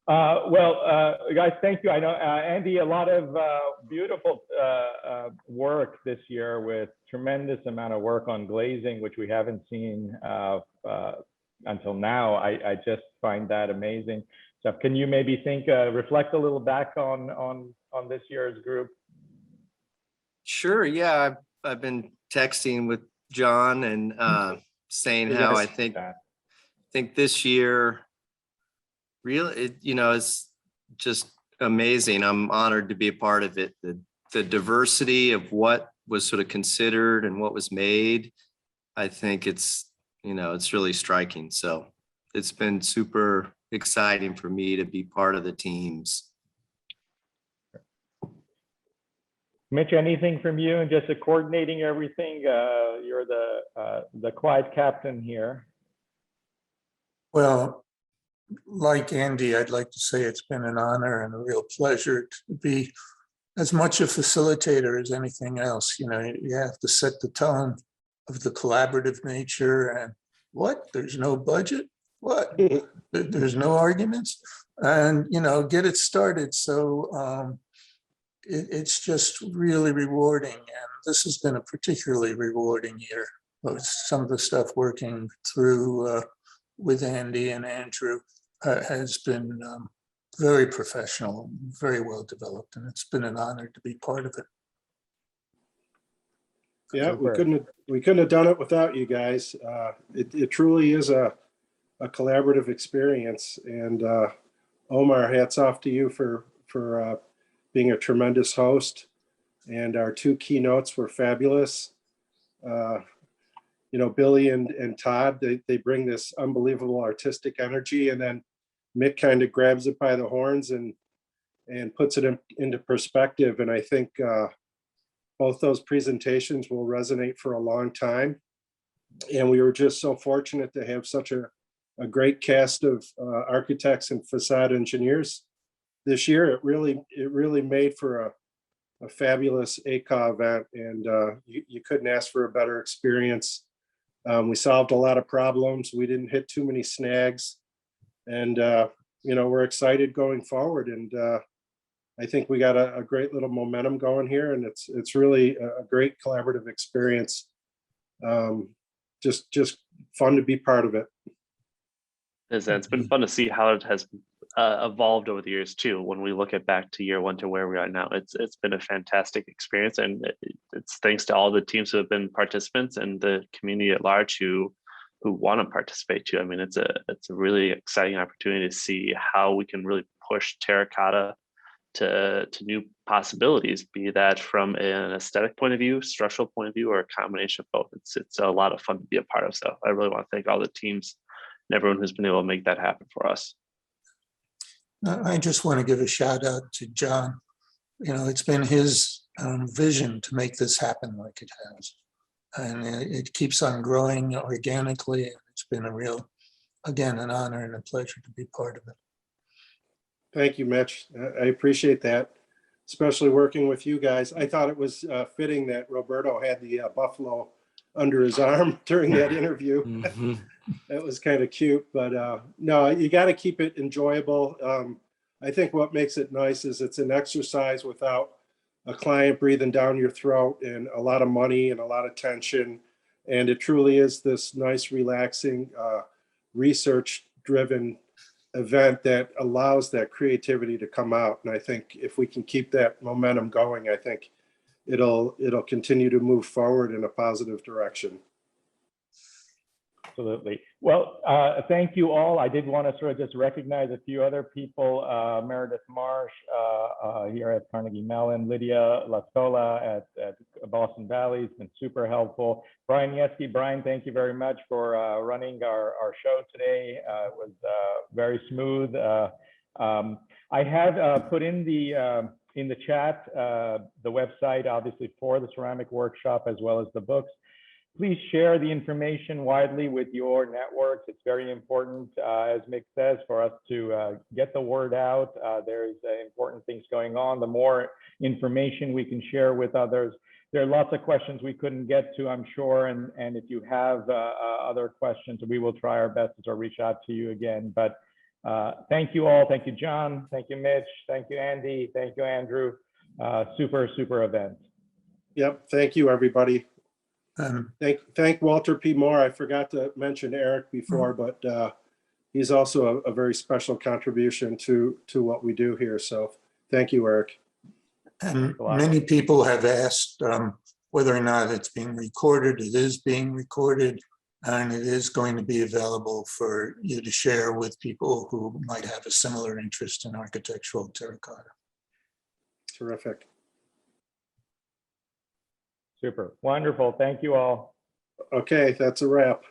Guys, thank you. I know, Andy, a lot of beautiful work this year with tremendous amount of work on glazing, which we haven't seen until now. I just find that amazing. So can you maybe reflect a little back on this year's group? Sure. Yeah, I've been texting with John and saying how I think this year really, it's just amazing. I'm honored to be a part of it. The diversity of what was sort of considered and what was made, I think it's really striking. So it's been super exciting for me to be part of the teams. Mitch, anything from you and just coordinating everything? You're the quiet captain here. Well, like Andy, I'd like to say it's been an honor and a real pleasure to be as much a facilitator as anything else. You have to set the tone of the collaborative nature and there's no budget? What? There's no arguments? And, get it started. So it's just really rewarding. And this has been a particularly rewarding year. Some of the stuff working through with Andy and Andrew has been very professional, very well developed, and it's been an honor to be part of it. Yeah, we couldn't have done it without you guys. It truly is a collaborative experience, and Omar, hats off to you for being a tremendous host, and our two keynotes were fabulous. Billy and Todd, they bring this unbelievable artistic energy, and then Mick kind of grabs it by the horns and puts it into perspective. And I think both those presentations will resonate for a long time. And we were just so fortunate to have such a great cast of architects and facade engineers this year. It really made for a fabulous ACAW event, and you couldn't ask for a better experience. We solved a lot of problems. We didn't hit too many snags, and we're excited going forward. And I think we got a great little momentum going here, and it's really a great collaborative experience. Just fun to be part of it. It's been fun to see how it has evolved over the years too. When we look back to year one to where we are now, it's been a fantastic experience, and it's thanks to all the teams who have been participants and the community at large who want to participate too. I mean, it's a really exciting opportunity to see how we can really push terracotta to new possibilities, be that from an aesthetic point of view, structural point of view, or a combination of both. It's a lot of fun to be a part of. So I really want to thank all the teams and everyone who's been able to make that happen for us. I just want to give a shout out to John. It's been his vision to make this happen like it has. And it keeps on growing organically. And it's been an honor and a pleasure to be part of it. Thank you, Mitch. I appreciate that, especially working with you guys. I thought it was fitting that Roberto had the buffalo under his arm during that interview. Mm-hmm. That was kind of cute, but no, you got to keep it enjoyable. I think what makes it nice is it's an exercise without a client breathing down your throat and a lot of money and a lot of tension. And it truly is this nice, relaxing, research-driven event that allows that creativity to come out. And I think if we can keep that momentum going, I think it'll continue to move forward in a positive direction. Absolutely. Well, thank you all. I did want to sort of just recognize a few other people. Meredith Marsh here at Carnegie Mellon, Lydia Lascola at Boston Valley has been super helpful. Brian Yeski, Brian, thank you very much for running our show today. It was very smooth. I have put in the chat the website, obviously, for the ceramic workshop, as well as the books. Please share the information widely with your networks. It's very important, as Mick says, for us to get the word out. There's important things going on. The more information we can share with others. There are lots of questions we couldn't get to, I'm sure. And if you have other questions, we will try our best to reach out to you again. But Thank you all. Thank you, John. Thank you, Mitch. Thank you, Andy. Thank you, Andrew. Super event. Yep. Thank you, everybody. Um, Thank Walter P. Moore. I forgot to mention Eric before, but he's also a very special contribution to what we do here. So thank you, Eric. And many people have asked whether or not it's being recorded. It is being recorded, and it is going to be available for you to share with people who might have a similar interest in architectural terracotta. Terrific. Super. Wonderful. Thank you all. Okay, that's a wrap.